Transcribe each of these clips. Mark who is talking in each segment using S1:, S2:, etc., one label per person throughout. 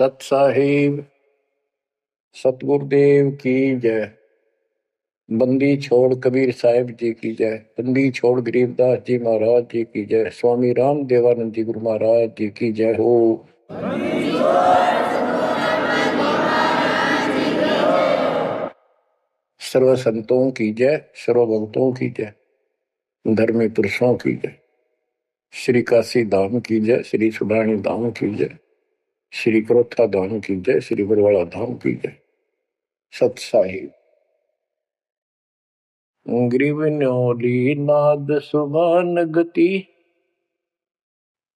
S1: सत साहिब सतगुरुदेव की जय। बंदी छोड़ कबीर साहिब जी की जय। बंदी छोड़ गरीबदास जी महाराज जी की जय। स्वामी राम देवानंद जी गुरु महाराज जी की जय हो। सर्व संतों की जय, सर्व भक्तों की जय, धर्मी पुरुषों की जय। श्री काशी धाम की जय, श्री सुडानी धाम की जय, श्री क्रोथा धाम की जय, श्री बरवाड़ा धाम की जय। सत साहिब ग्रीव न्योली नाद सुभान गति,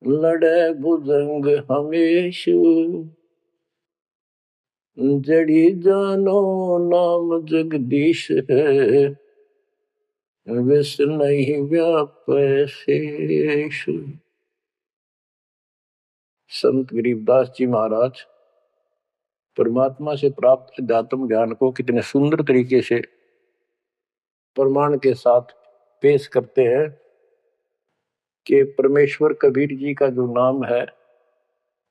S1: लड़े भुजंग हमेश, जड़ी जानो नाम जगदीश है, विष नहीं व्यापे शेष। संत गरीबदास जी महाराज परमात्मा से प्राप्त अध्यात्म ज्ञान को कितने सुंदर तरीके से प्रमाण के साथ पेश करते हैं कि परमेश्वर कबीर जी का जो नाम है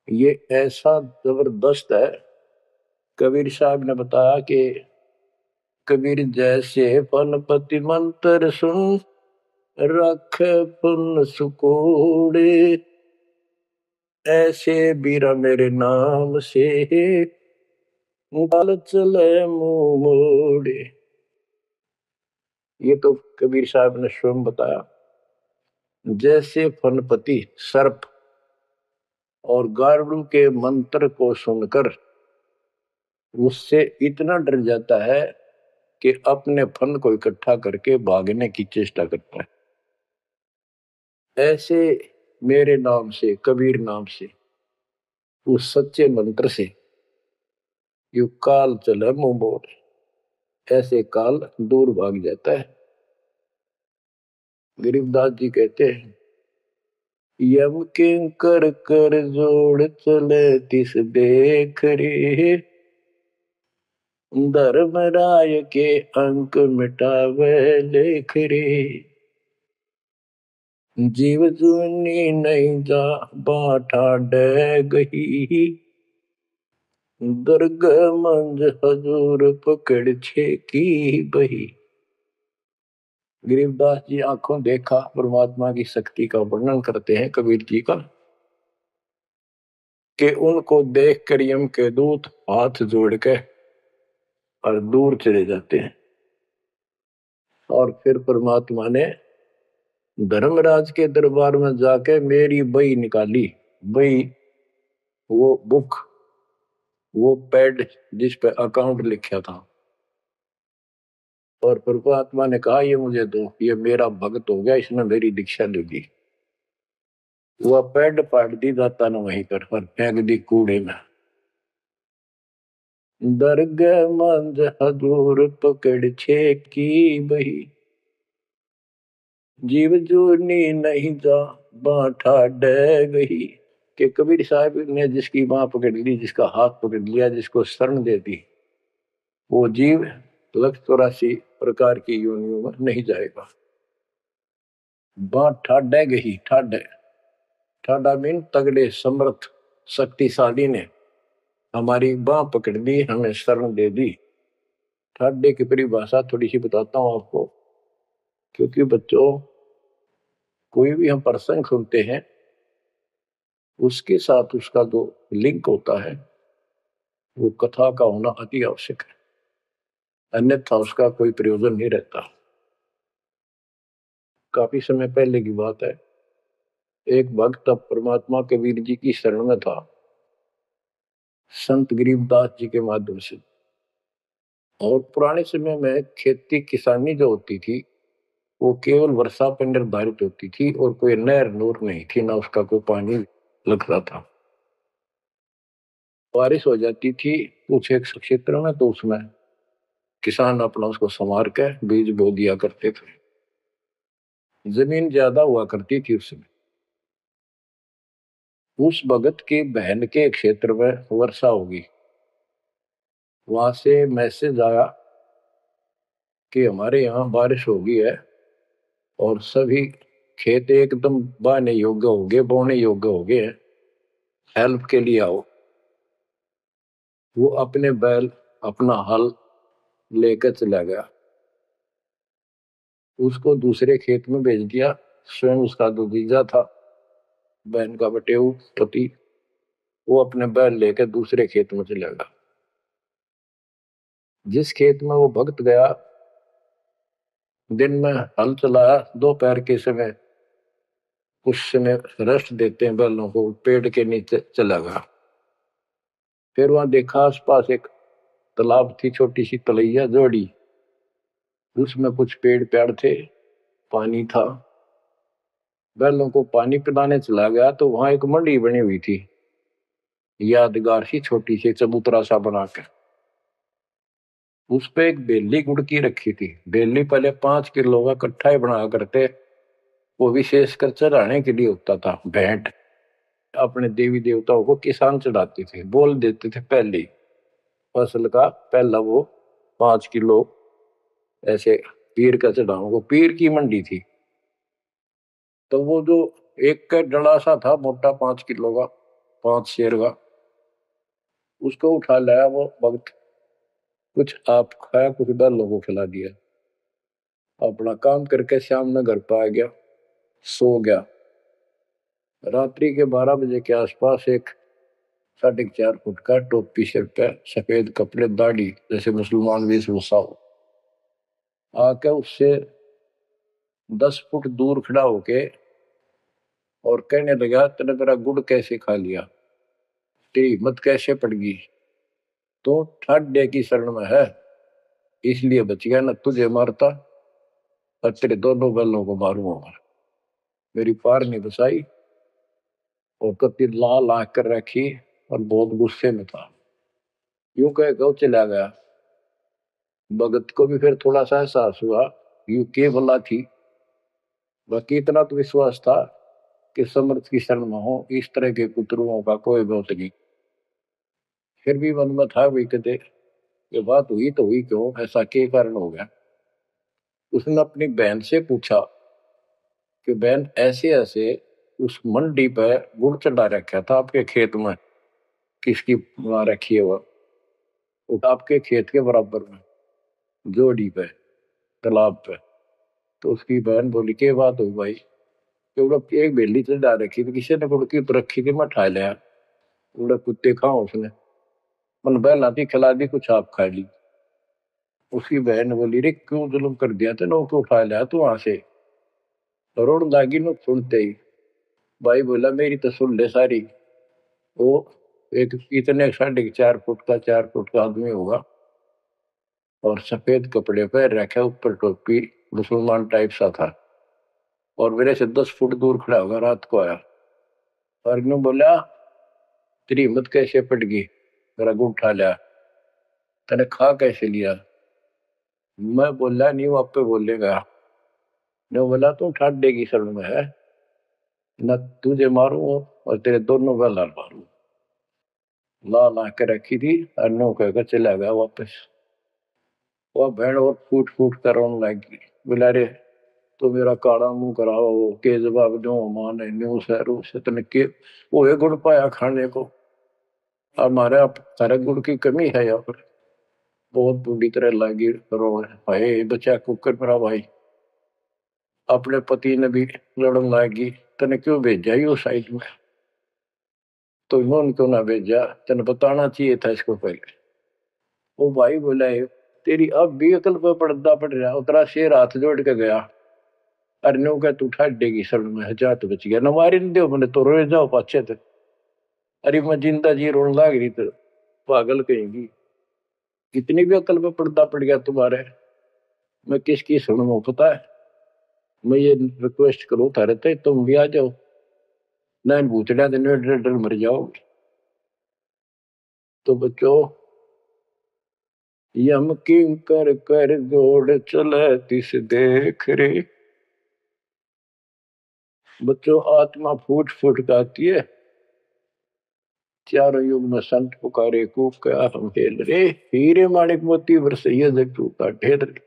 S1: ये ऐसा जबरदस्त है। कबीर साहब ने बताया कि कबीर जैसे फनपति मंत्र सुन, रख पुन सुकोड़े, ऐसे बीरा मेरे नाम से गल चले मुंह मोड़े। ये तो कबीर साहब ने स्वयं बताया। जैसे फनपति सर्प और गारुड़ के मंत्र को सुनकर उससे इतना डर जाता है कि अपने फन को इकट्ठा करके भागने की चेष्टा करता है, ऐसे मेरे नाम से, कबीर नाम से, उस सच्चे मंत्र से यू काल चले मुंह मोड़, ऐसे काल दूर भाग जाता है। गरीबदास जी कहते हैं, यम किंकर कर जोड़ चले तिस देख रे, धर्मराय के अंक मिटावे लेख रे, जीव जुनी नहीं जा बाठा डे गही, दर्ग मंज हजूर पकड़ छे की बही। गरीबदास जी आंखों देखा परमात्मा की शक्ति का वर्णन करते हैं कबीर जी का, कि उनको देख कर यम के दूत हाथ जोड़ के और दूर चले जाते हैं। और फिर परमात्मा ने धर्मराज के दरबार में जाके मेरी बही निकाली। बही वो बुक, वो पैड जिस पे अकाउंट लिखा था, और परमात्मा ने कहा ये मुझे दो, ये मेरा भक्त हो गया, इसने मेरी दीक्षा ले ली। वह पैड पाट दी दाता ने वहीं पर और फेंक दी कूड़े में। दर्ग मंज हजूर पकड़ छे की बही, जीव जूनी नहीं जा बाठा डे गही। कि कबीर साहब ने जिसकी बाह पकड़ ली, जिसका हाथ पकड़ लिया, जिसको शरण दे दी, वो जीव 184 प्रकार की योनियों में नहीं जाएगा। बाह ठाडे गही, ठाडे ठाडा मीन तगड़े, समर्थ, शक्तिशाली ने हमारी बाह पकड़ दी, हमें शरण दे दी। ठाडे की परिभाषा थोड़ी सी बताता हूं आपको, क्योंकि बच्चों कोई भी हम प्रसंग सुनते हैं उसके साथ उसका जो लिंक होता है वो कथा का होना अति आवश्यक है, अन्यथा उसका कोई प्रयोजन नहीं रहता। काफी समय पहले की बात है, एक भक्त अब परमात्मा कबीर जी की शरण में था संत गरीबदास जी के माध्यम से। और पुराने समय में खेती किसानी जो होती थी वो केवल वर्षा पर निर्धारित होती थी और कोई नहर नूर नहीं थी, ना उसका कोई पानी लगता था। बारिश हो जाती थी कुछ एक क्षेत्र में तो उसमें किसान अपना उसको संवार के बीज बो दिया करते थे। जमीन ज्यादा हुआ करती थी उस समय। उस भगत की बहन के क्षेत्र में वर्षा होगी, वहां से मैसेज आया कि हमारे यहाँ बारिश हो गई है और सभी खेत एकदम बाने योग्य हो गए, बोने योग्य हो गए हैं, हेल्प के लिए आओ। वो अपने बैल अपना हल लेकर चला गया, उसको दूसरे खेत में भेज दिया। स्वयं उसका जो जीजा था, बहन का बटेऊ पति, वो अपने बैल लेकर दूसरे खेत में चला गया। जिस खेत में वो भक्त गया, दिन में हल चलाया, दोपहर के समय उस समय रेस्ट देते हैं बैलों को, पेड़ के नीचे चला गया। फिर वहां देखा आसपास एक तालाब थी, छोटी सी तलैया जोड़ी, उसमें कुछ पेड़ पेड़ थे, पानी था। बैलों को पानी पिलाने चला गया तो वहां एक मंडी बनी हुई थी, यादगार सी छोटी सी चबूतरा सा बना के। उस पे एक बेली गुड़ की रखी थी। बेली पहले 5 किलो का कट्ठा ही बना करते, वो विशेषकर चढ़ाने के लिए होता था, भेंट अपने देवी देवताओं को किसान चढ़ाते थे, बोल देते थे पहले ही फसल का पहला वो 5 किलो ऐसे पीर का चढ़ाओ। वो पीर की मंडी थी। तो वो जो एक का डला सा था मोटा 5 किलो का, 5 शेर का, उसको उठा लाया वो भक्त, कुछ आप खाया कुछ बैलों को खिला दिया, अपना काम करके शाम में घर पर आ गया, सो गया। रात्रि के 12 बजे के आसपास एक 4.5 फुट का, टोपी सिर पे, सफेद कपड़े, दाढ़ी जैसे मुसलमान वेशभूषा हो, आके उससे 10 फुट दूर खड़ा होके और कहने लगा, तेने मेरा गुड़ कैसे खा लिया, तेरी हिम्मत कैसे पड़ गई, तो ठाड्डे की शरण में है इसलिए बच गया, न तुझे मारता और तेरे दोनों बैलों को मारूंगा। मेरी पार नहीं बसाई और कति लाल आंख कर रखी और बहुत गुस्से में था। यूं कह गौ चला गया। भगत को भी फिर थोड़ा सा एहसास हुआ यू के भला थी, बाकी इतना तो विश्वास था कि समर्थ की शरण में हो, इस तरह के कुतरुओं का कोई बहुत नहीं। फिर भी मन में था वही कहते, ये बात हुई तो हुई क्यों, ऐसा क्या कारण हो गया। उसने अपनी बहन से पूछा कि बहन ऐसे ऐसे उस मंडी पे गुड़ चढ़ा रखा था आपके खेत में, किसकी वहां रखी है वो आपके खेत के बराबर में जोड़ी पे, तालाब पे। तो उसकी बहन बोली के बात हुई भाई, क्योंकि एक बेली चढ़ा रखी थी, किसी ने गुड़ की ऊपर रखी थी, मैं उठा लिया, उड़ा कुत्ते खाओ उसने, मन बहला थी खिला दी, कुछ आप खा ली। उसकी बहन बोली रे क्यों जुल्म कर दिया तेने, को उठा लिया तू वहां से, रोड लागी न सुनते ही। भाई बोला मेरी तो सुन ले सारी। वो एक इतने 4.5 फुट का, 4 फुट का आदमी होगा और सफेद कपड़े पहन रखे, ऊपर टोपी, मुसलमान टाइप सा था, और मेरे से 10 फुट दूर खड़ा होगा। रात को आया और यूं बोला, तेरी हिम्मत कैसे पट गई, मेरा गुड़ उठा लिया, तने खा कैसे लिया। मैं बोला नहीं, वो आप पे बोलेगा। ने बोला तू ठाड्डे की शरण में है, न तुझे मारू और तेरे दोनों का लाल मारू। ला ला के रखी थी और नो कहकर चला गया वापस। वह भेड़ और फूट फूट कर रोने लगी, बोला रे तो मेरा काला मुंह कराओ के जवाब दो, माने न्यू सहरू से तने के वो एक गुड़ पाया खाने को, हमारे अब सारे गुड़ की कमी है यहाँ पर। बहुत बुरी तरह लगी रो, भाई बचा कुकर मेरा भाई, अपने पति ने भी लड़न लगी, तने क्यों भेजा ही उस साइड में, तो इन्होंने क्यों ना भेजा, तेने बताना चाहिए था इसको पहले। वो भाई बोला है, तेरी अब भी अकल पे पर्दा पड़ रहा, उतरा शेर हाथ जोड़ के गया, अरे नो क्या तू ठाडेगी शरण में है, जा तो बच गया, न मारी दो मैंने तो रोए जाओ पाछे थे। अरे मैं जिंदा जी रोने लग रही तो पागल कहेंगी, कितनी भी अकल पे पर्दा पड़ गया तुम्हारे, मैं किसकी शरण में पता है। मैं ये रिक्वेस्ट करूं थारे ते, तुम भी आ जाओ, ना इन भूतड़िया दिन डर डर मर जाओगे। तो बच्चों, यम किंकर कर जोड़ चले तिस देख रे। बच्चों आत्मा फूट फूट गाती है, चारों युग में संत पुकारे कूक क्या हम हेल रे, हीरे माणिक मोती बरसैया जग टूटा ढेर रे।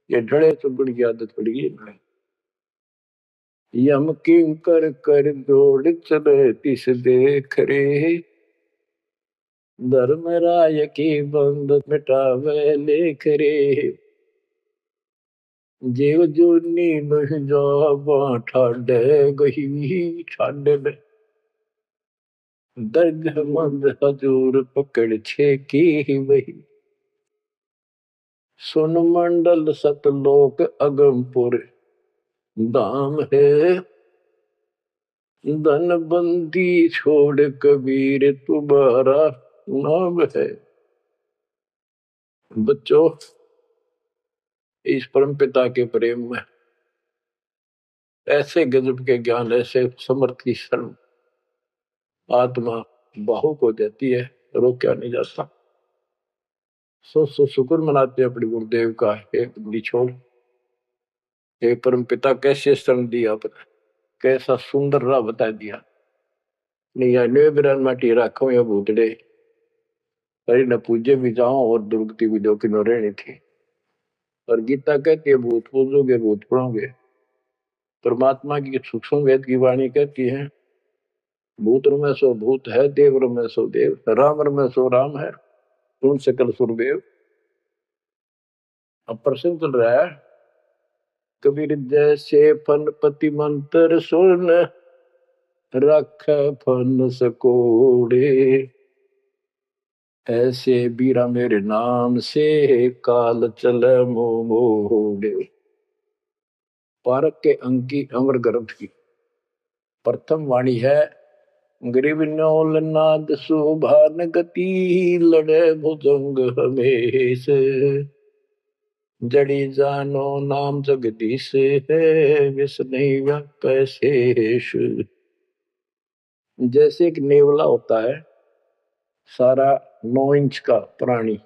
S1: ये डड़े चुगड़ की आदत पड़ गई है। यम किंकर कर जोड़ चले तिस देख रे, धर्म राय की बंद मिटावे लेख रे, जीव जूनी नहीं जा ठाडे गही ठाडे में दर्द मंद हजूर पकड़ छे की वही, सुन मंडल सतलोक अगमपुर धाम है, धन बंदी छोड़ कबीर तुम्हारा नाम है। बच्चों, इस परम पिता के प्रेम में ऐसे गजब के ज्ञान, ऐसे समर्थ की शरण आत्मा भावुक हो जाती है, रोका नहीं जाता। सो शुक्र मनाते अपने गुरुदेव का, एक निछोड़ हे परम पिता कैसे शरण दिया, कैसा सुंदर राह बता दिया। नहीं बिरान माटी राखो या भूतड़े, अरे न पूजे भी जाओ और दुर्गति भी जो कि न रहनी थी। और गीता कहती है भूत पूजोगे भूत पढ़ोगे। परमात्मा की सूक्ष्म वेद की वाणी कहती है भूत में सो भूत है, देव में सो देव, राम में सो राम है, सुन सकल सुरदेव। अब प्रश्न चल रहा है, कबीर जैसे फन पति मंत्र सुन रख फन सकोड़े, ऐसे बीरा मेरे नाम से काल चल मोड़े। पारक के अंकी अमर ग्रंथ की प्रथम वाणी है, गरीब नौल नाद सुभान गति, लड़े भुजंग हमेश, जड़ी जानो नाम जगदीश है, विष नहीं पैसेश। जैसे एक नेवला होता है सारा 9 इंच का प्राणी,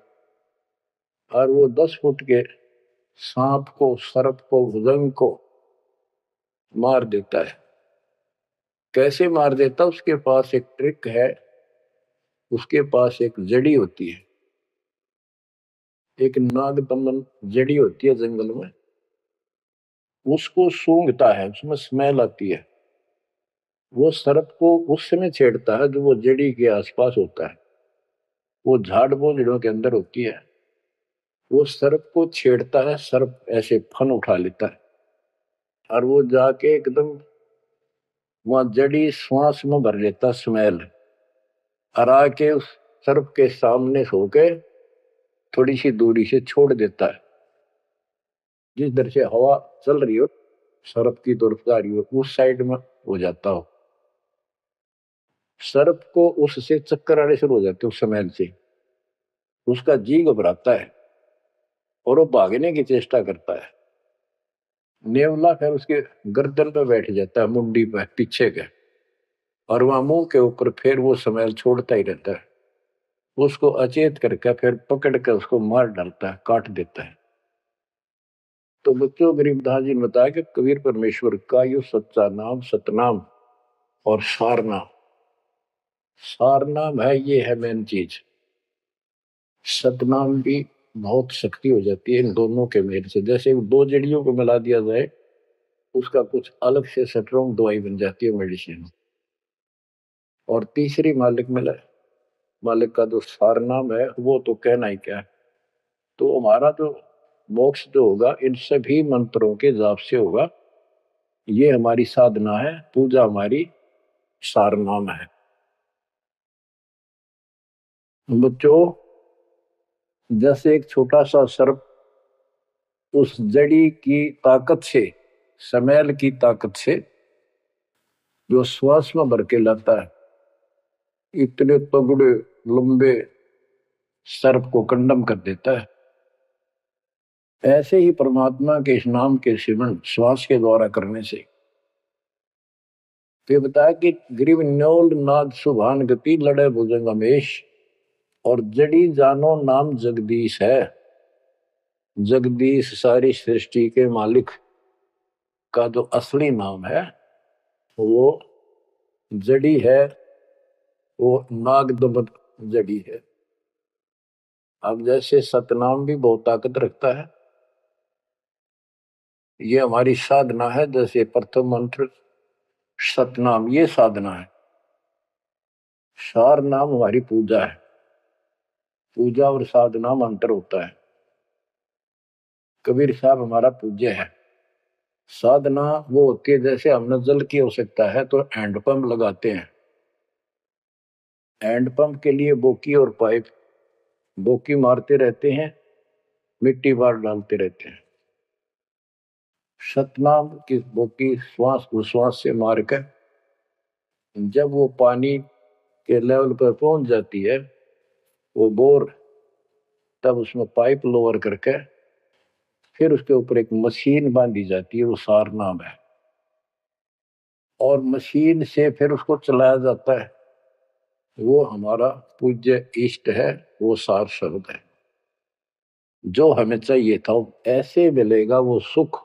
S1: और वो 10 फुट के सांप को, सर्प को, भुजंग को मार देता है। कैसे मार देता, उसके पास एक ट्रिक है, उसके पास एक जड़ी होती है, एक नागदमन जड़ी होती है जंगल में, उसको सूंघता है, उसमें स्मेल आती है। वो सर्प को उस समय छेड़ता है जो वो जड़ी के आसपास होता है, वो झाड़ बोझड़ों के अंदर होती है। वो सर्प को छेड़ता है, सर्प ऐसे फन उठा लेता है और वो जाके एकदम वहां जड़ी श्वास में भर लेता स्मेल, और आके उस सर्प के सामने सो के थोड़ी सी दूरी से छोड़ देता है। जिस दर से हवा चल रही हो सर्प की तरफ आ रही हो, उस साइड में हो जाता हो। सर्प को उससे चक्कर आने शुरू हो जाते उस स्मेल से, उसका जी घबराता है और वो भागने की चेष्टा करता है। नेवला फिर उसके गर्दन पे बैठ जाता है, मुंडी पे पीछे के, और वहां मुंह के ऊपर फिर वो स्मेल छोड़ता ही रहता है। उसको अचेत करके फिर पकड़ कर उसको मार डालता है, काट देता है। तो बच्चों, गरीबदास जी ने बताया कि कबीर परमेश्वर का यो सच्चा नाम सतनाम और सारनाम, सारनाम है, ये है मेन चीज। सतनाम भी बहुत शक्ति हो जाती है इन दोनों के मेल से। जैसे 2 जड़ियों को मिला दिया जाए, उसका कुछ अलग से स्ट्रॉन्ग दवाई बन जाती है, मेडिसिन। और तीसरी मालिक मिला, मालिक का जो सारनाम है वो तो कहना ही क्या है। तो हमारा जो मोक्ष जो होगा इन सभी मंत्रों के जाप से होगा। ये हमारी साधना है, पूजा हमारी सारनाम है। बच्चों, जैसे एक छोटा सा सर्प उस जड़ी की ताकत से, स्मेल की ताकत से जो श्वास में भर के लाता है, इतने तगड़े लंबे सर्प को कंडम कर देता है, ऐसे ही परमात्मा के इस नाम के सिमरन श्वास के द्वारा करने से। तो बताया कि ग्रीव न्योल नाद सुभान गति, लड़े भुजंग हमेश, और जड़ी जानो नाम जगदीश है। जगदीश सारी सृष्टि के मालिक का जो असली नाम है वो जड़ी है, वो नागदमन जड़ी है। अब जैसे सतनाम भी बहुत ताकत रखता है, ये हमारी साधना है। जैसे प्रथम मंत्र सतनाम, ये साधना है। सार नाम हमारी पूजा है। पूजा और साधना में अंतर होता है। कबीर साहब हमारा पूज्य है। साधना वो होती है जैसे हमने जल की आवश्यकता है तो हैंडपंप लगाते हैं। हैंडपंप के लिए बोकी और पाइप, बोकी मारते रहते हैं, मिट्टी बाहर डालते रहते हैं। सतनाम की बोकी श्वास उश्वास से मारकर जब वो पानी के लेवल पर पहुंच जाती है, वो बोर, तब उसमें पाइप लोअर करके फिर उसके ऊपर एक मशीन बांधी जाती है, वो सार नाम है, और मशीन से फिर उसको चलाया जाता है। वो हमारा पूज्य इष्ट है, वो सार शब्द है जो हमें चाहिए था। ऐसे मिलेगा वो सुख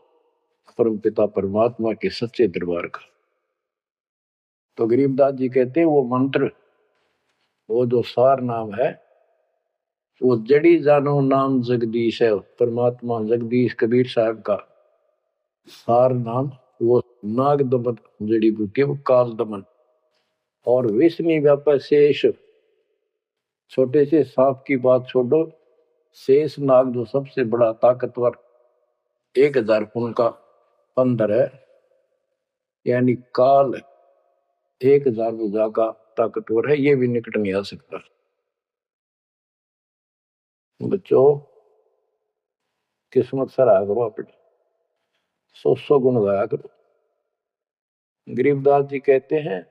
S1: परमपिता परमात्मा के सच्चे दरबार का। तो गरीबदास जी कहते हैं वो मंत्र, वो जो सार नाम है, वो जड़ी जानो नाम जगदीश है। परमात्मा जगदीश कबीर साहब का सार नाम, वो नाग दमन जड़ी बूटी, वो काल दमन। और विष्णु व्यापक शेष, छोटे से सांप की बात छोड़ो, शेष नाग जो सबसे बड़ा ताकतवर 1000 पुन का अंदर है, यानी काल 1000 भुजा का ताकतवर है, ये भी निकट नहीं आ सकता। बच्चों किस्मत सराहा करो अपनी, 100 गुण गाया करो। गरीबदास जी कहते हैं,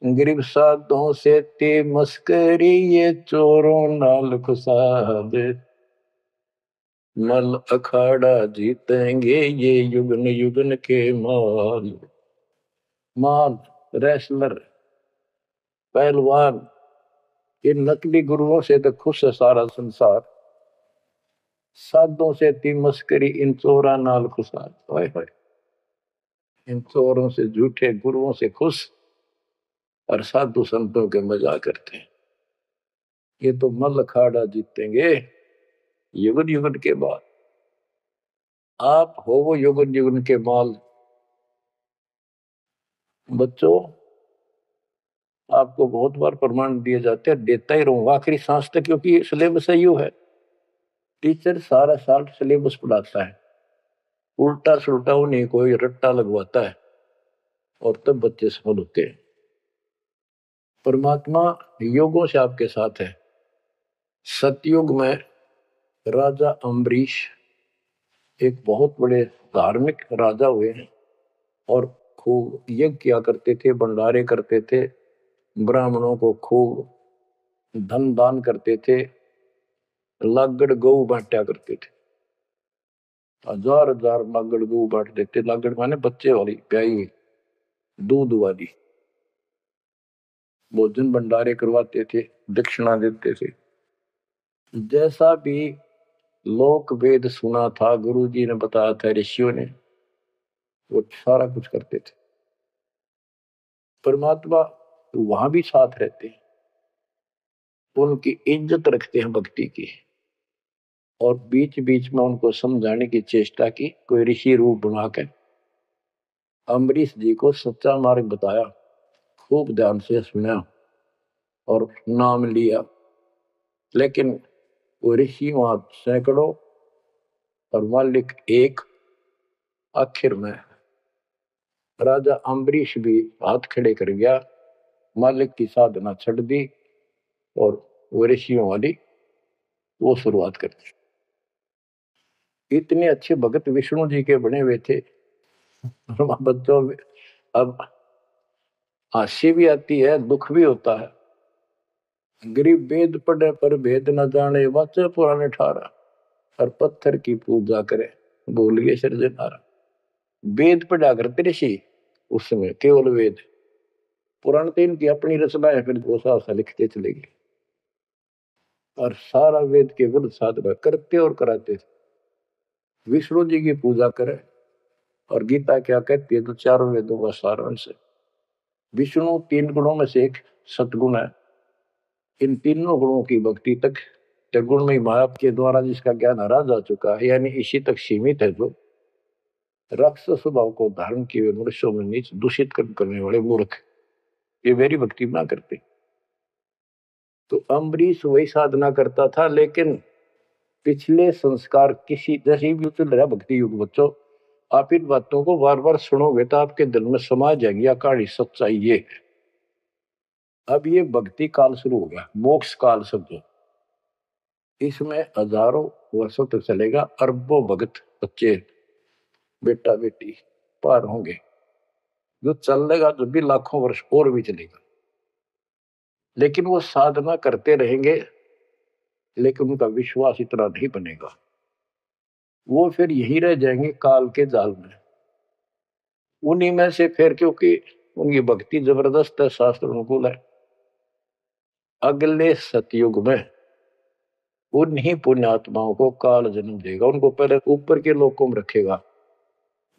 S1: गरीब साधों से ते मस्करी, ये चोरों नाल खुसाद, मल अखाड़ा जीतेंगे ये युगन युगन के माल। माल, रेसलर, पहलवान, इन नकली गुरुओं से तो खुश है सारा संसार। साधों से ती मस्करी, इन चोरा नाल खुसाद। ओए होए, इन चोरों से, झूठे गुरुओं से खुश और साधु संतों के मजाक करते हैं। ये तो मल अखाड़ा जीतेंगे युगन युगन के बाद। आप हो वो युगन युगन के माल। बच्चों आपको बहुत बार प्रमाण दिए जाते हैं, देता ही रहूंगा आखिरी सांस तक, क्योंकि सिलेबस यू है। टीचर सारा साल सिलेबस पढ़ाता है, उल्टा सुल्टा उन्हें कोई रट्टा लगवाता है और तब बच्चे सफल होते हैं। परमात्मा योगों से आपके साथ है। सतयुग में राजा अम्बरीश एक बहुत बड़े धार्मिक राजा हुए हैं और खूब यज्ञ किया करते थे, भंडारे करते थे, ब्राह्मणों को खूब धन दान करते थे, लागड़ गौ बांटा करते थे। 1000 लागड़ गौ बांट देते। लागड़ माने बच्चे वाली, प्याई दूध वाली। भोजन भंडारे करवाते थे, दक्षिणा देते थे। जैसा भी लोक वेद सुना था, गुरु जी ने बताया था, ऋषियों ने, वो सारा कुछ करते थे। परमात्मा वहां भी साथ रहते हैं, उनकी इज्जत रखते हैं भक्ति की, और बीच बीच में उनको समझाने की चेष्टा की। कोई ऋषि रूप बनाकर अम्बरीश जी को सच्चा मार्ग बताया, खूब ध्यान से सुना और नाम लिया। लेकिन वो ऋषि वहां सैकड़ों और मालिक एक। आखिर में राजा अम्बरीश भी हाथ खड़े कर गया, मालिक की साधना छड़ दी और वो ऋषियों वाली वो शुरुआत कर दी। इतने अच्छे भगत विष्णु जी के बने हुए थे। बच्चों में अब हंसी भी आती है, दुख भी होता है। गरीब वेद पढ़े पर भेद न जाने, वाचे पुराने ठारा, और पत्थर की पूजा करे भूल गए सृजनहारा। वेद पढ़ा करते ऋषि उस समय, केवल वेद। पुराण तो इनकी अपनी रचना है, फिर वो सा लिखते चले गए और सारा वेद के विरुद्ध साधना करते और कराते थे। विष्णु जी की पूजा करे, और गीता क्या कहती है, तो चारों वेदों का सारांश है। विष्णु 3 गुणों में से एक सतगुण है। इन तीनों गुणों की भक्ति तक त्रिगुण में माया के द्वारा जिसका ज्ञान हरा जा चुका है, यानी इसी तक सीमित है। जो राक्षस स्वभाव को धारण किए हुए मनुष्यों में नीच दूषित कर्म करने वाले मूर्ख, ये मेरी भक्ति ना करते। तो अम्बरीश वही साधना करता था, लेकिन पिछले संस्कार किसी जैसे भी चल रहा भक्ति युग बच्चों, आप इन बातों को बार बार सुनोगे तो आपके दिल में समा जाएगी या कहानी सच्चाई ये है। अब ये भक्ति काल शुरू हो गया, मोक्ष काल समझो। इसमें हजारों वर्षों तक चलेगा, अरबों भगत बच्चे बेटा बेटी पार होंगे, जो चलेगा जो भी लाखों वर्ष और भी चलेगा। लेकिन वो साधना करते रहेंगे, लेकिन उनका विश्वास इतना नहीं बनेगा, वो फिर यही रह जाएंगे काल के जाल में। उन्हीं में से फिर, क्योंकि उनकी भक्ति जबरदस्त है, शास्त्र अनुकूल है, अगले सतयुग में उन्हीं पुण्यात्माओं को काल जन्म देगा। उनको पहले ऊपर के लोकों में रखेगा,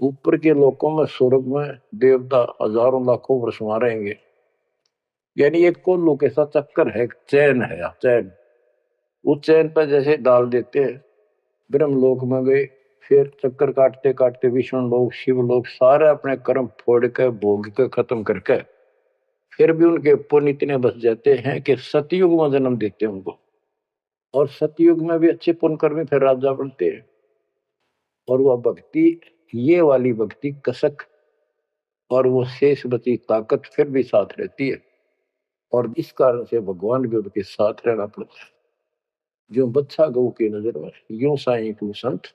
S1: ऊपर के लोकों में स्वर्ग में देवता हजारों लाखों वर्ष वहां रहेंगे। यानी एक कोल्लू के साथ चक्कर है, चैन है, चैन। उस चैन पर जैसे डाल देते हैं, ब्रह्मलोक में गए, फिर चक्कर काटते काटते विष्णु लोक शिव लोक सारे अपने कर्म फोड़ के भोग के खत्म करके फिर भी उनके पुण्य इतने बच जाते हैं कि सतयुग में जन्म देते हैं उनको। और सतयुग में भी अच्छे पुण्य कर्मी फिर राजा बनते हैं। और वह भक्ति, ये वाली भक्ति कसक और वो शेष बची ताकत फिर भी साथ रहती है। और इस कारण से भगवान भी उनके साथ रहना पड़ता है। जो बच्चा गौ की नजर में, यूं साईं को संत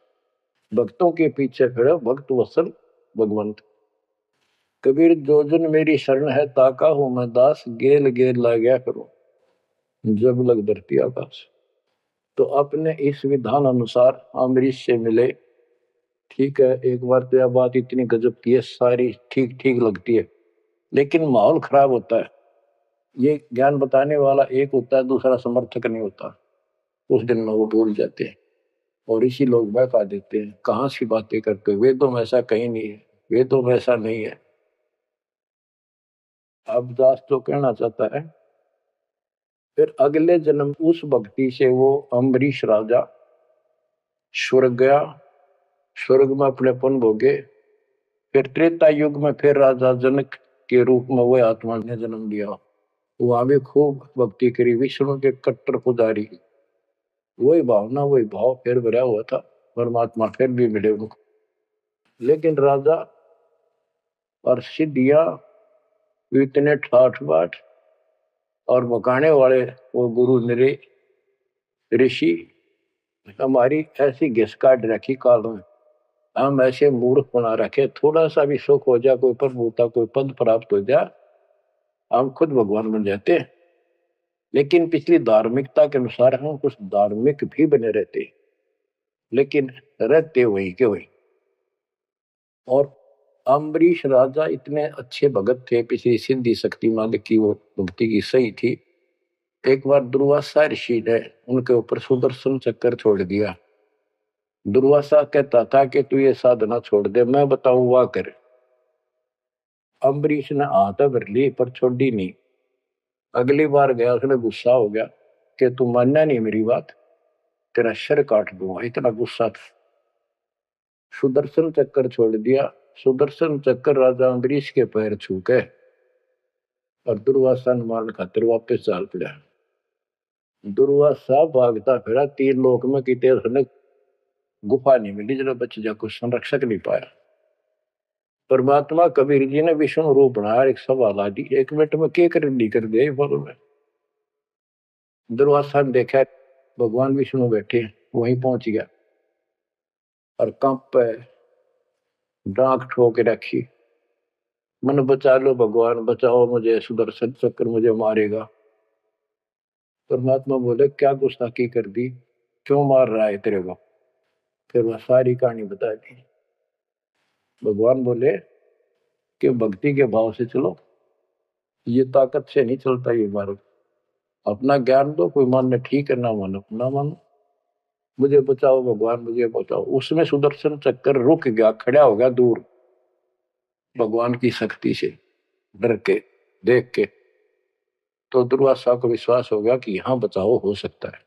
S1: भक्तों के पीछे फिर भक्त वत्सल भगवंत। कबीर जो जन मेरी शरण है, ताका हूं मैं दास, गेल गेल ला गया करो जब लग धरती आकाश। तो अपने इस विधान अनुसार अम्बरीश से मिले। ठीक है, एक बार तो यह बात इतनी गजब की है, सारी ठीक ठीक लगती है, लेकिन माहौल खराब होता है। ये ज्ञान बताने वाला एक होता है, दूसरा समर्थक नहीं होता। उस दिन में वो भूल जाते हैं और इसी लोग बहका देते हैं, कहाँ सी बातें करते हो, वेदों में ऐसा कहीं नहीं है, वेदों में ऐसा नहीं है। अब दास तो कहना चाहता है, फिर अगले जन्म उस भक्ति से वो अम्बरीश राजा स्वर्ग गया, स्वर्ग में अपने पुण्य भोगे। फिर त्रेता युग में फिर राजा जनक के रूप में वह आत्मा ने जन्म लिया। वहां भी खूब भक्ति करी, विष्णु के कट्टर पुजारी। वही भावना वही भाव फिर भरा हुआ था, परमात्मा फिर भी मिले उनको। लेकिन राजा और सिद्धियां इतने ठाठ बाट और बकाने वाले वो गुरु निरे ऋषि हमारी ऐसी घिस काट रखी काल में, हम ऐसे मूर्ख बना रखे, थोड़ा सा भी सुख हो जाए, कोई प्रभुता कोई पद प्राप्त हो जाए, हम खुद भगवान बन जाते हैं। लेकिन पिछली धार्मिकता के अनुसार हम कुछ धार्मिक भी बने रहते, लेकिन रहते वही के वही। और अम्बरीश राजा इतने अच्छे भगत थे, पिछली सिद्धि शक्ति मालिक की वो भक्ति की सही थी। एक बार दुर्वासा ऋषि ने उनके ऊपर सुदर्शन चक्कर छोड़ दिया। दुर्वासा कहता था कि तू ये साधना छोड़ दे, मैं बताऊं वाह कर। अम्बरीश ने हाथ भर ली पर छोड़ी नहीं। अगली बार गया, उसने गुस्सा हो गया कि तू मानना नहीं मेरी बात, तेरा सिर काट दूंगा, इतना गुस्सा था। सुदर्शन चक्कर छोड़ दिया। सुदर्शन चक्कर राजा अम्बरीश के पैर छू के और दुर्वासा ने मारने खातिर वापस चाल पड़ा। दुर्वासा भागता फिरा, तीन लोक में कितने उसने गुफा नहीं मिली जरा बच जा, कुछ संरक्षक नहीं पाया। परमात्मा कबीर जी ने विष्णु रूप बनाया, एक सभा ला दी, 1 मिनट में के कर दी कर दिया बोलो में। दुर्वासा ने देखा भगवान विष्णु बैठे, वहीं पहुंच गया और कंप पे डांक ठोक रखी, मन बचा लो भगवान, बचाओ मुझे, सुदर्शन चक्कर मुझे मारेगा। परमात्मा बोले क्या गुस्ताखी कर दी, क्यों मार रहा है तेरे को। फिर वह सारी कहानी बता दी। भगवान बोले कि भक्ति के भाव से चलो, ये ताकत से नहीं चलता ये मार्ग। अपना ज्ञान दो, कोई मानने ठीक है, ना मानो ना मानो, मुझे बचाओ भगवान मुझे बचाओ। उसमें सुदर्शन चक्कर रुक गया, खड़ा हो गया दूर, भगवान की शक्ति से डर के देख के। तो दुर्वासा को विश्वास हो गया कि यहाँ बचाओ हो सकता है,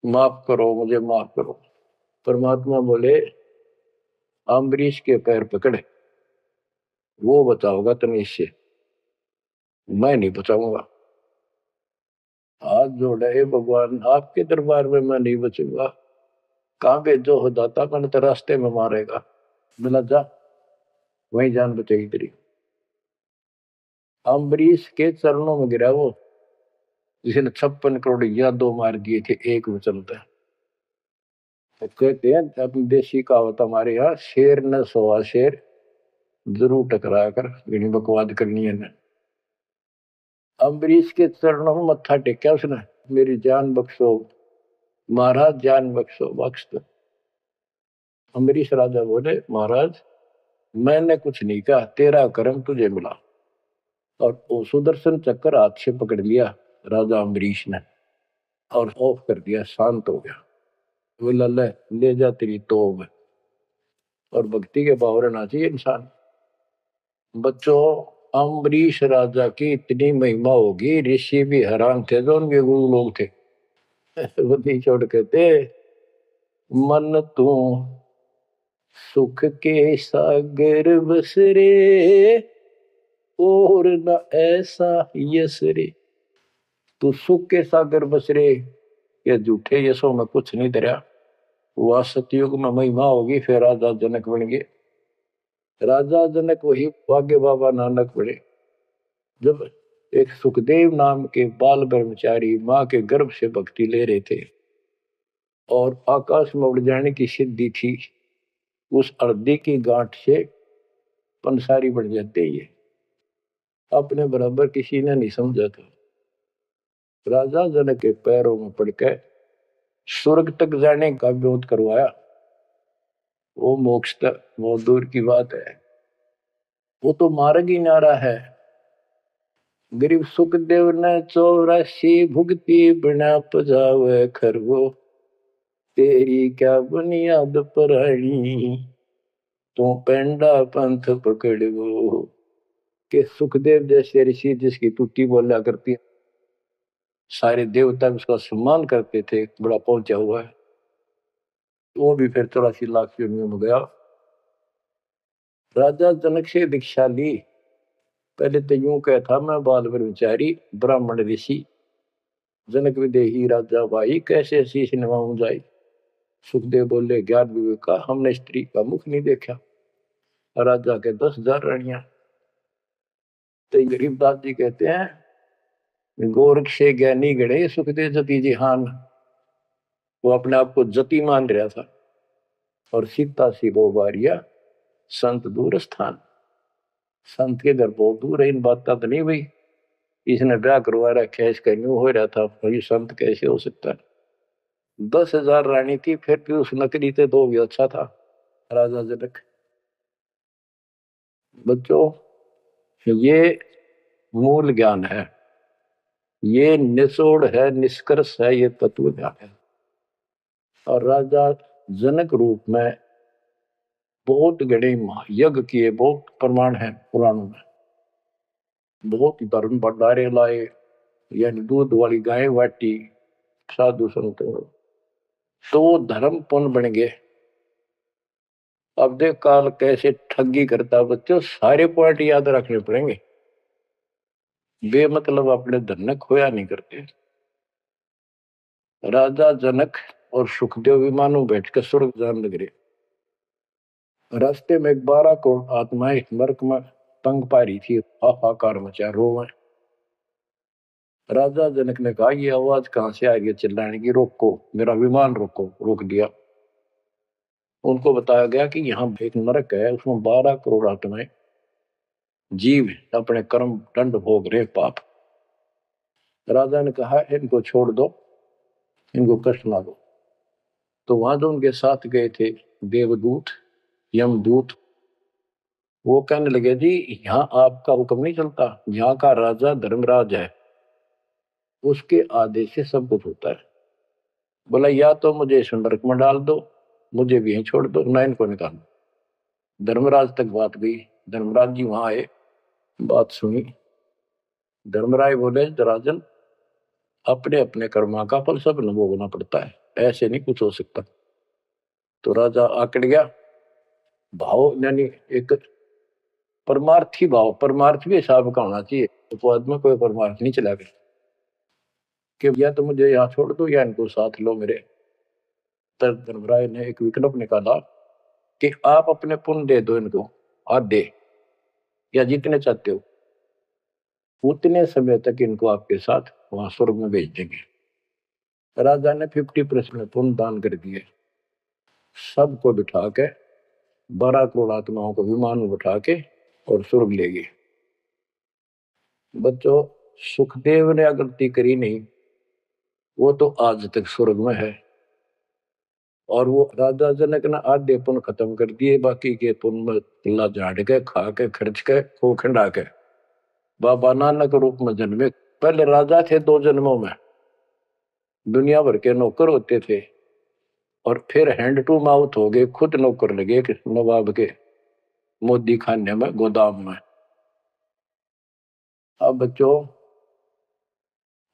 S1: माफ करो मुझे माफ करो। परमात्मा बोले अम्बरीश के पैर पकड़े, वो बचाओगा तुम्हें, इससे मैं नहीं बचाऊंगा। हाथ जोड़े, हे भगवान आपके दरबार में मैं नहीं बचूंगा, कहाँ भेजो हो दाता, मैंने तो रास्ते में मारेगा। बोला जा, वही जान बचेगी तेरी। अम्बरीश के चरणों में गिरा वो, जिसने 56 करोड़ यादव मार दिए थे एक में चलता है। तो कहते हैं अपनी देसी कहावत हमारे यहाँ, शेर न सोआ शेर, जरूर टकरा कर इन्हीं बकवाद करनी है ना। अम्बरीश के चरणों में मत्था टेका उसने, मेरी जान बख्शो महाराज, जान बख्शो, बख्श दो। अम्बरीश राजा बोले, महाराज मैंने कुछ नहीं कहा, तेरा कर्म तुझे मिला। और वो सुदर्शन चक्कर हाथ से पकड़ लिया राजा अम्बरीश ने, और ऑफ कर दिया, शांत हो गया। बोला ले जा तेरी तोब। और भक्ति के बावरे ना चाहिए इंसान। बच्चों, अम्बरीश राजा की इतनी महिमा होगी, ऋषि भी हैरान थे जो उनके गुरु लोग थे। वो नहीं छोड़ कहते, मन तू सुख के सागर बस रे, और न ऐसा यस रे। तू सुख के सागर बस रे, ये झूठे यशों में कुछ नहीं धरा। वह सतयुग में महिमा होगी, फिर राजा जनक बन गए। राजा जनक वही भाग्य बाबा नानक बने। जब एक सुखदेव नाम के बाल ब्रह्मचारी माँ के गर्भ से भक्ति ले रहे थे और आकाश में उड़ जाने की सिद्धि थी, उस अर्धी की गांठ से पंसारी बन जाते ये, अपने बराबर किसी ने नहीं समझा था। राजा जनक के पैरों में पड़कर स्वर्ग तक जाने का विरोध करवाया, वो मोक्ष तक बहुत दूर की बात है, वो तो मार्ग ही नारा है। गरीब सुखदेव ने 84 भुगती बिना पजावे खरगो, तेरी क्या बुनियाद परानी, तो पेंडा पंथ पकड़ो। के सुखदेव जैसे ऋषि जिसकी टूटी बोला करती, सारे देवता उसका सम्मान करते थे, बड़ा पहुंचा हुआ है, वो भी फिर 84 लाख योनियों में गया। राजा जनक से दीक्षा ली। पहले तो यूं कहता, मैं बाल ब्रह्मचारी ब्राह्मण ऋषि, जनक विदेही राजा भाई, कैसे शीश नवाऊं जाई। सुखदेव बोले, ज्ञान विवेक का हमने स्त्री का मुख नहीं देखा। राजा के 10,000 रानियां। तो गरीबदास जी कहते हैं, गोरख से ज्ञानी गणे सुखदेव जति जिहान। वो अपने आप को जति मान रहा था, और सीता सी वो बारिया संत दूर स्थान। संत के घर बहुत दूर है, इन बात तो नहीं भाई इसने ब्याह करवा रखा है, इसका न्यू हो रहा था, भाई संत कैसे हो सकता है। 10,000 रानी थी, फिर भी उस नकली से दो भी अच्छा था राजा जनक। बच्चों, ये मूल ज्ञान है, ये निचोड़ है, निष्कर्ष है, ये तत्व ज्ञान है। और राजा जनक रूप में बहुत गणे यज्ञ किए, बहुत प्रमाण है पुराणों में। बहुत धर्म भंडारे लाए, यानी दूध वाली गाय बाटी साधु संत, तो वो धर्म पुण्य बन गए। अब देख काल कैसे ठगी करता बच्चों, सारे पॉइंट याद रखने पड़ेंगे, बेमतलब अपने धन ने खोया नहीं करते। राजा जनक और सुखदेव विमानों बैठकर स्वर्ग जान लग रहे। रास्ते में 12 करोड़ आत्माएं नरक में तंग पा रही थी, हाहाकार मचा रोवे। राजा जनक ने कहा, ये आवाज कहां से आ रही है चिल्लाने की, रोको मेरा विमान रोको। रोक दिया। उनको बताया गया कि यहाँ एक नरक है, उसमें 12 करोड़ आत्माएं जीव अपने कर्म दंड भोग रहे, पाप। राजा ने कहा, इनको छोड़ दो, इनको कष्ट ना दो। तो वहां जो उनके साथ गए थे देवदूत यमदूत, वो कहने लगे, जी यहाँ आपका हुक्म नहीं चलता, यहाँ का राजा धर्मराज है, उसके आदेश से सब कुछ होता है। बोला, या तो मुझे इस नरक में डाल दो, मुझे भी यहीं छोड़ दो, ना इनको निकाल। धर्मराज तक बात गई। धर्मराज जी वहां आए, बात सुनी। धर्मराय बोले, राजन अपने अपने कर्मा का फल सब न भोगना पड़ता है, ऐसे नहीं कुछ हो सकता। तो राजा आकड़ गया। भाव यानी एक परमार्थी भाव, परमार्थ भी हिसाब का होना चाहिए, उपवाद में कोई परमार्थ नहीं चला गया। कि या तो मुझे यहाँ छोड़ दो या इनको साथ लो मेरे। तब धर्मराय ने एक विकल्प निकाला कि आप अपने पुण्य दे दो इनको, आधे या जितने चाहते हो, उतने समय तक इनको आपके साथ वहां स्वर्ग में भेज देंगे। राजा ने 50% पुण्य दान कर दिए। सबको बिठा के 12 करोड़ आत्माओं को विमान में बिठा के और स्वर्ग ले गए। बच्चों, सुखदेव ने गलती करी नहीं, वो तो आज तक स्वर्ग में है। और वो राजा जनक ने आधे पुण्य खत्म कर दिए, बाकी के पुण्य में तिल्ला झाड़ के खा के खर्च के खो खंडा के बाबा नानक रूप में जन्मे। पहले राजा थे 2 जन्मों में, दुनिया भर के नौकर होते थे, और फिर हैंड टू माउथ हो गए, खुद नौकर लगे नवाब के मोदी खाने में, गोदाम में। अब बच्चों,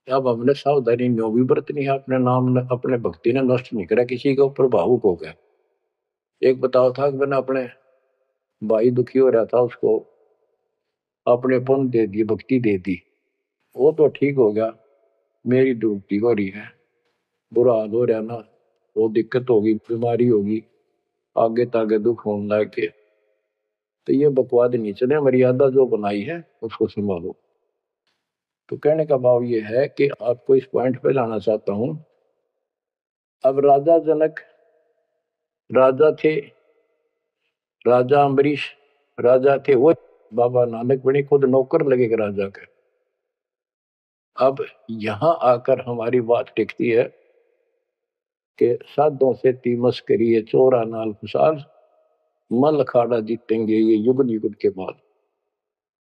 S1: अब हमने सावधानी न्यो भी बरतनी है, अपने नाम ने अपने भक्ति ने नष्ट नहीं करा, किसी के ऊपर भावुक हो गया। एक बताओ था कि मैंने अपने भाई दुखी हो रहा था, उसको अपने पुण्य दे दिए, भक्ति दे दी, वो तो ठीक हो गया। मेरी डूबती हो रही है, बुरा हाल हो रहा ना, वो दिक्कत होगी, बीमारी होगी, आगे तागे दुख होने लग के, तो ये बकवाद नहीं चले, मर्यादा जो बनाई है उसको संभालो। तो कहने का भाव ये है कि आपको इस पॉइंट पे लाना चाहता हूं। अब राजा जनक राजा थे, राजा अम्बरीश राजा थे, वो बाबा नानक बने खुद नौकर लगेगा राजा के। अब यहां आकर हमारी बात टिकती है कि साधों से तीमस करिए चोरा नाल खुशाल, मल अखाड़ा जीतेंगे ये युग युग के बाद।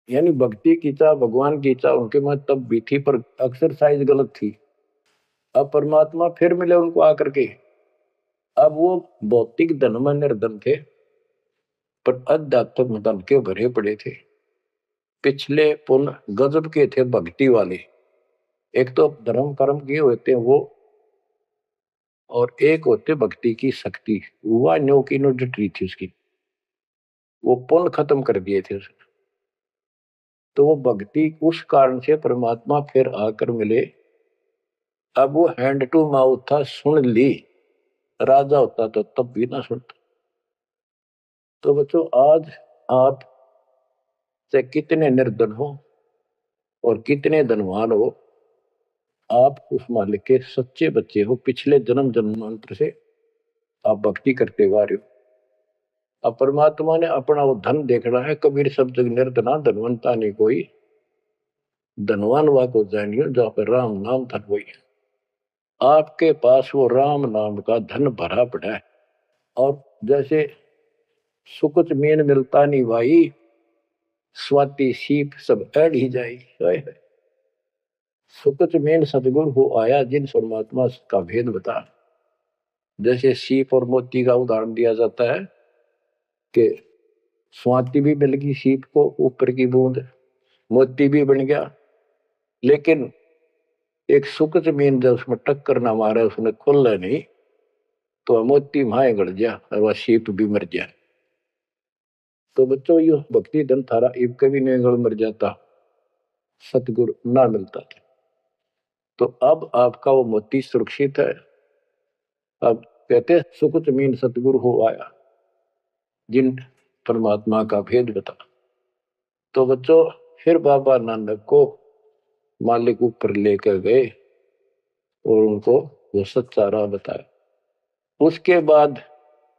S1: यानी भक्ति की चाह, भगवान की चाह उनके मन तब भी थी, पर एक्सरसाइज गलत थी। अब परमात्मा फिर मिले उनको आकर के। अब वो भौतिक धन में निर्धन थे, पर अध्यात्म धन के भरे पड़े थे। पिछले पुण्य गजब के थे, भक्ति वाले। एक तो धर्म कर्म किए होते हैं वो, और एक होते भक्ति की शक्ति। हुआ न्यो की नो डटी थी उसकी, वो पुण्य खत्म कर दिए थे उसने। तो वो भक्ति उस कारण से परमात्मा फिर आकर मिले। अब वो हैंड टू माउथ था, सुन ली। राजा होता तो तब भी ना सुनता। तो बच्चों, आज आप से कितने निर्धन हो और कितने धनवान हो, आप उस मालिक के सच्चे बच्चे हो। पिछले जन्म जन्मांतर से आप भक्ति करते हुए आ रहे हो। अब परमात्मा ने अपना वो धन देखना है। कबीर सब जग निर्धना धनवंता नहीं कोई, धनवान वा को जानियो जहाँ पर राम नाम धन वही है। आपके पास वो राम नाम का धन भरा पड़ा है। और जैसे सुकुच मीन मिलता नहीं भाई, स्वाति सीप सब अड़ ही जाई। सुकुच मीन सदगुरु हो आया, जिन परमात्मा का भेद बता। जैसे सीप और मोती का उदाहरण दिया जाता है कि स्वाति भी मिल गई सीप को, ऊपर की बूंद, मोती भी बन गया। लेकिन एक सुकुच मीन जब उसमें टक्कर ना मारे, उसने खुलना नहीं, तो मोती माए गड़ गया और वह सीप भी मर गया। तो बच्चों, ये भक्ति धन थारा इब कभी नहीं गड़ मर जाता, सतगुरु ना मिलता था। तो अब आपका वो मोती सुरक्षित है। अब कहते सुकुच मीन सतगुरु हो आया, जिन परमात्मा का भेद बता। तो बच्चों, फिर बाबा नानक को मालिक ऊपर लेकर गए और उनको वो सच्चा राह बताया। उसके बाद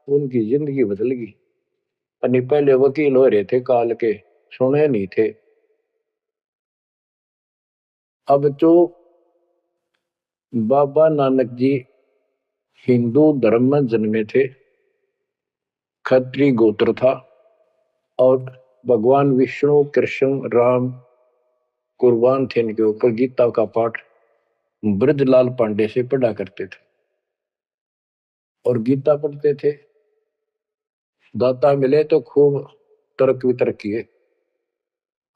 S1: उनकी जिंदगी बदल गई। यानी पहले वकील हो रहे थे काल के, सुने नहीं थे। अब जो बाबा नानक जी हिंदू धर्म में जन्मे थे, खत्री गोत्र था, और भगवान विष्णु कृष्ण राम कुर्बान थे इनके ऊपर। गीता का पाठ ब्रजलाल पांडे से पढ़ा करते थे, और गीता पढ़ते थे। दाता मिले तो खूब तर्क वितर्क किए।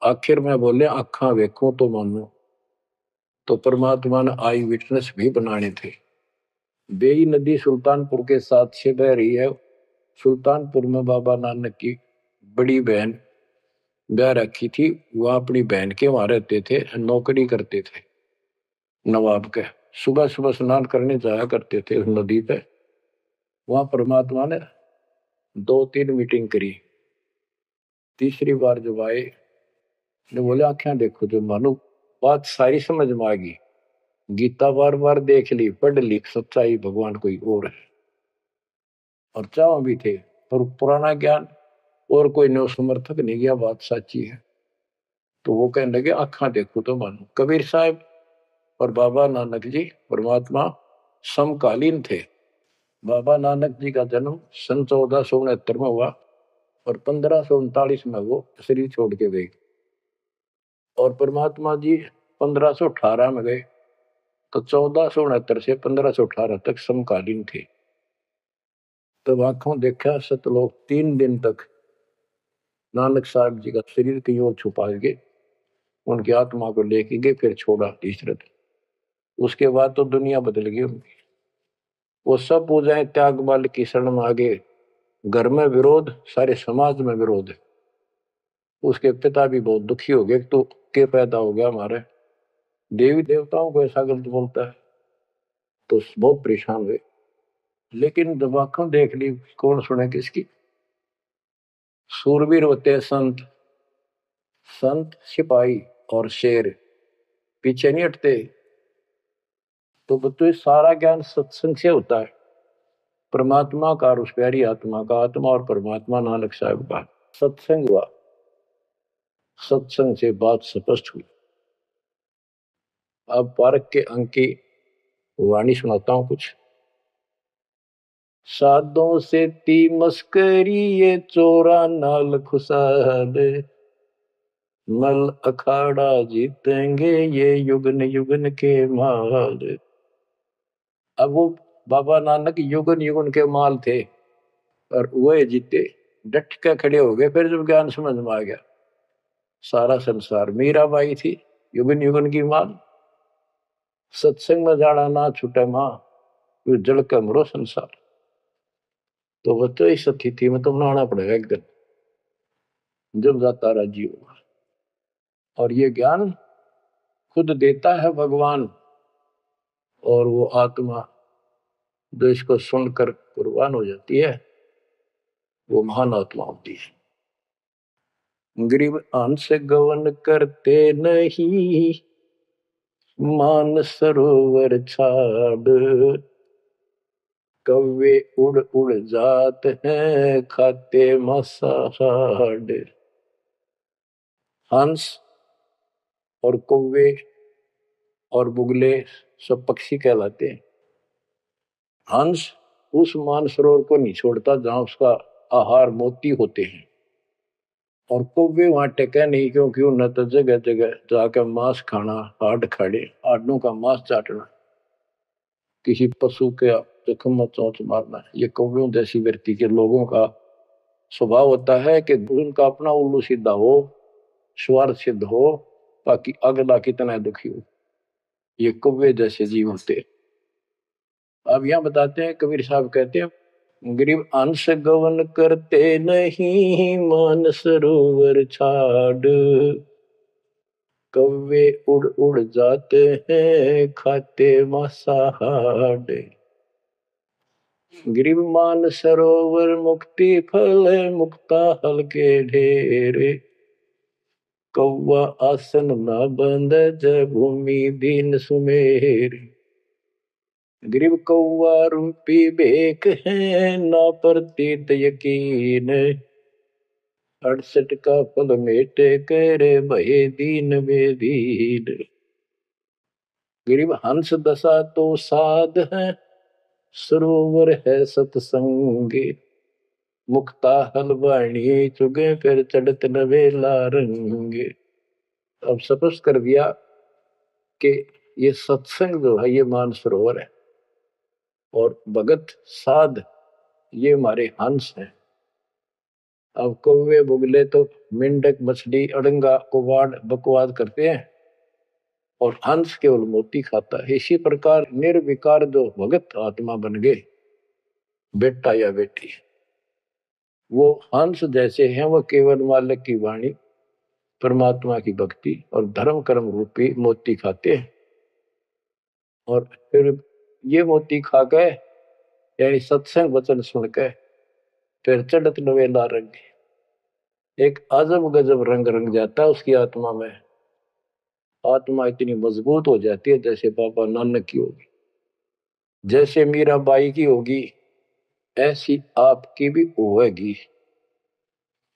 S1: आखिर में बोले आखा वेखो तो मानो। तो परमात्मा ने आई विटनेस भी बनाने थे। बेई नदी सुल्तानपुर के साथ से बह रही है। सुल्तानपुर में बाबा नानक की बड़ी बहन ब्याह रखी थी, वह अपनी बहन के वहां रहते थे, नौकरी करते थे नवाब के। सुबह सुबह स्नान करने जाया करते थे उस नदी पे। वहां परमात्मा ने 2-3 मीटिंग करी। तीसरी बार जब आए ने बोले आंखें देखो, जो मानो बात सारी समझ में आ गई। गीता बार बार देख ली, पढ़ ली, सच्चाई भगवान कोई और है। और चाव भी थे, पर पुराना ज्ञान और कोई नो समर्थक नहीं गया, बात सच्ची है। तो वो कहने लगे आंखें देखो तो मानो। कबीर साहब और बाबा नानक जी परमात्मा समकालीन थे। बाबा नानक जी का जन्म सन 1469 में हुआ और 1539 में वो शरीर छोड़ के गए। और परमात्मा जी 1518 में गए। तो 1469 से 1518 तक समकालीन थे। तब आंखों देखा सतलोक 3 दिन तक नानक साहब जी का शरीर कहीं और छुपा के उनकी आत्मा को लेके गए, फिर छोड़ा तीसरे दिन। उसके बाद तो दुनिया बदल गई उनकी। वो सब पूजाएं त्याग बल की शरण में आगे। घर में विरोध, सारे समाज में विरोध है। उसके पिता भी बहुत दुखी हो गए, तो के पैदा हो गया हमारे, देवी देवताओं को ऐसा गलत बोलता है। तो बहुत परेशान हुए। लेकिन जब आंखों देख ली, कौन सुने किसकी। सूरवीर होते हैं संत, संत सिपाही और शेर पीछे नहीं हटते। तो बच्चों सारा ज्ञान सत्संग से होता है। परमात्मा का और उस प्यारी आत्मा का, आत्मा और परमात्मा नानक साहब का सत्संग हुआ। सत्संग से बात स्पष्ट हुई। अब पारक के अंक की वाणी सुनाता हूं कुछ। साधों से ती मस्करी ये चोरा नाल खुशाद, नल अखाड़ा जीतेंगे ये युगन युगन के माल। अब वो बाबा नानक युगन युगन के माल थे और वह जीते, डट के खड़े हो गए। फिर जब ज्ञान समझ में आ गया, सारा संसार मीराबाई थी युगन युगन की माल। सत्संग में जाना ना छूटे मां, जल का मरो संसार। तो बच्चों इस स्थिति में तो बनाना पड़ेगा एक दिन, जब जाता राजी होगा। और ये ज्ञान खुद देता है भगवान। और वो आत्मा जो इसको सुनकर कुर्बान हो जाती है, वो महान आत्मा होती है। गरीब अंश गवन करते नहीं, मान सरोवर छाड़, कौवे उड़ उड़ जात हैं खाते मसाड़। हंस और कौवे और बुगले सब पक्षी कहलाते हैं। हंस उस मानसरोवर को नहीं छोड़ता जहां उसका आहार मोती होते हैं। और कौवे वहां टेके नहीं, क्योंकि उन्हें तो जगह जगह जाकर मांस खाना, हाड खाड़े, हाडों का मांस चाटना, किसी पशु के जख्म में चोंच मारना, ये कौवियों जैसी व्यक्ति के लोगों का स्वभाव होता है कि उनका अपना उल्लू सीधा हो, स्वार्थ सिद्ध हो, ताकि अगला कितना दुखी हो। ये कौवे जैसे जीव होते। अब यहाँ बताते हैं, कबीर साहब कहते हैं गरीब अंश गवन करते नहीं, मान सरोवर छाड़, कौवे उड़ उड़ जाते हैं खाते मांसाहाड़। गरीब मान सरोवर मुक्ति फल, मुक्ता हल के ढेरे, कौवा आसन न बंद जय भूमि दीन सुमेर। गरीब कौवा रूपी बेक है ना प्रतीत यकीन, 68 का फल मेटे करे भय दीन बेदीन। गरीब हंस दशा तो साध है, सरोवर है सतसंगे, मुक्ता हलवाणी चुगे फिर चढ़त नवेला रंगे। अब स्पष्ट कर दिया कि ये सत्संग जो है ये मानसरोवर है, और भगत साध ये हमारे हंस हैं। अब कौवे बुगले तो मेंढक मछली अड़ंगा कुवाड़ बकवाद करते हैं, और हंस केवल मोती खाता है। इसी प्रकार निर्विकार जो भगत आत्मा बन गए, बेटा या बेटी, वो हंस जैसे हैं। वो केवल मालिक की वाणी, परमात्मा की भक्ति और धर्म कर्म रूपी मोती खाते हैं। और फिर ये मोती खा के यानी सत्संग वचन सुन के फिर चढ़त नवेला रंग, एक अजब गजब रंग रंग जाता है उसकी आत्मा में। आत्मा इतनी मजबूत हो जाती है जैसे बाबा नानक की होगी, जैसे मीराबाई की होगी, ऐसी आपकी भी होगी।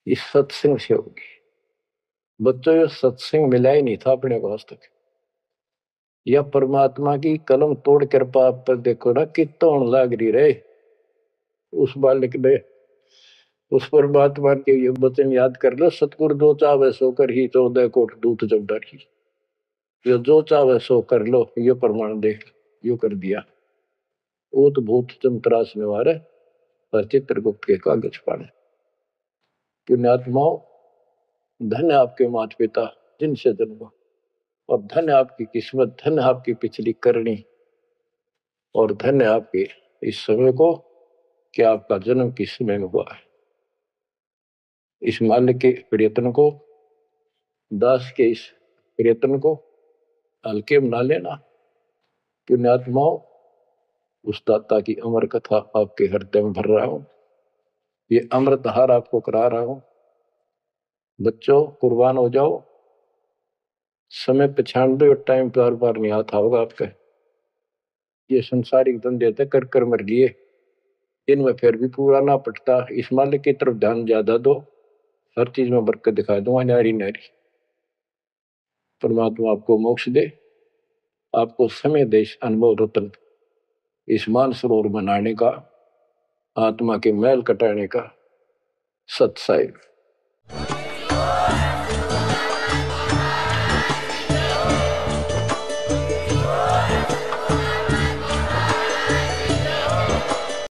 S1: इस सत्संग से होगी। बच्चों ये सत्संग मिला ही नहीं था अपने को आज तक। या परमात्मा की कलम तोड़ कृपा आप पर देखो ना कितना होने लग रही रहे उस बालक ने। उस परमात्मा के ये वचन याद कर लो, सतगुरु जो चावे सो कर ही 14 कोट दूत जब डरी। ये जो चावे सो कर लो, ये प्रमाण देख यो कर दिया। ऊत भूत चमतरास निवारे पर चित्रगुप्त के कागज पाने। पुण्यात्माओं, धन्य आपके माता पिता जिनसे जन्मा, और धन्य आपकी किस्मत, धन्य आपकी पिछली करनी, और धन्य आपके इस समय को कि आपका जन्म किस समय में हुआ है। इस माल्य के प्रयत्न को, दास के इस प्रयत्न को हल्के में ना लेना। पुण्यात्माओं, उस दाता की अमर कथा आपके हृदय में भर रहा हूं, ये अमृतहार आपको करा रहा हूं। बच्चों कुर्बान हो जाओ, समय पहचान दो, टाइम बार बार नहीं आता होगा आपका। ये संसारिक धंधे थे कर कर मर लिए, इनमें फिर भी पूरा ना पटता। इस मालिक की तरफ ध्यान ज्यादा दो, हर चीज में बरकत दिखा दूंगा न्यारी न्यारी। परमात्मा आपको मोक्ष दे, आपको समय दे इस अनुभव रत्न, इस मानसरोवर बनाने का, आत्मा के मैल कटाने का। सत्साई।